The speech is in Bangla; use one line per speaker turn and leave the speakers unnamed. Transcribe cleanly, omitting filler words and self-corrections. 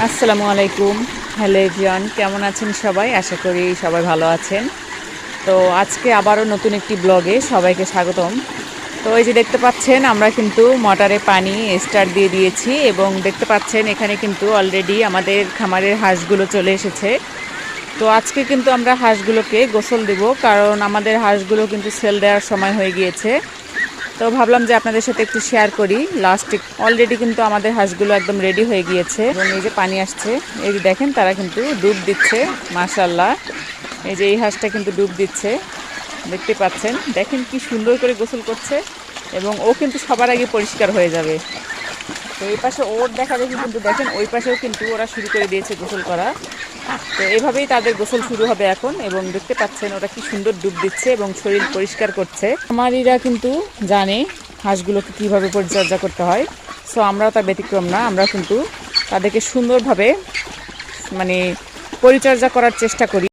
আসসালামু আলাইকুম। হ্যালো এভরিওয়ান, কেমন আছেন সবাই? আশা করি সবাই ভালো আছেন। তো আজকে আবারও নতুন একটি ব্লগে সবাইকে স্বাগতম। তো এই যে দেখতে পাচ্ছেন, আমরা কিন্তু মোটরে পানি স্টার্ট দিয়ে দিয়েছি এবং দেখতে পাচ্ছেন এখানে কিন্তু অলরেডি আমাদের খামারের হাঁসগুলো চলে এসেছে। তো আজকে কিন্তু আমরা হাঁসগুলোকে গোসল দেব, কারণ আমাদের হাঁসগুলো কিন্তু সেল দেওয়ার সময় হয়ে গিয়েছে। তো ভাবলাম যে আপনাদের সাথে একটু শেয়ার করি। লাস্টে অলরেডি কিন্তু আমাদের হাঁসগুলো একদম রেডি হয়ে গিয়েছে এবং এই যে পানি আসছে, এই যে দেখেন তারা কিন্তু ডুব দিচ্ছে। মাশাআল্লাহ, এই যে এই হাঁসটা কিন্তু ডুব দিচ্ছে, দেখতে পাচ্ছেন। দেখেন কি সুন্দর করে গোসল করছে এবং ও কিন্তু সবার আগে পরিষ্কার হয়ে যাবে। তো এই পাশে ওর দেখা দেখি কিন্তু দেখেন ওই পাশেও কিন্তু ওরা শুরু করে দিয়েছে গোসল করা। তো এভাবেই তাদের গোসল শুরু হবে এখন, এবং দেখতে পাচ্ছেন ওরা কি সুন্দর ডুব দিচ্ছে এবং শরীর পরিষ্কার করছে। আমারিরা কিন্তু জানে হাঁসগুলোকে কীভাবে পরিচর্যা করতে হয়। সো আমরাও তার ব্যতিক্রম না, আমরা কিন্তু তাদেরকে সুন্দরভাবে পরিচর্যা করার চেষ্টা করি।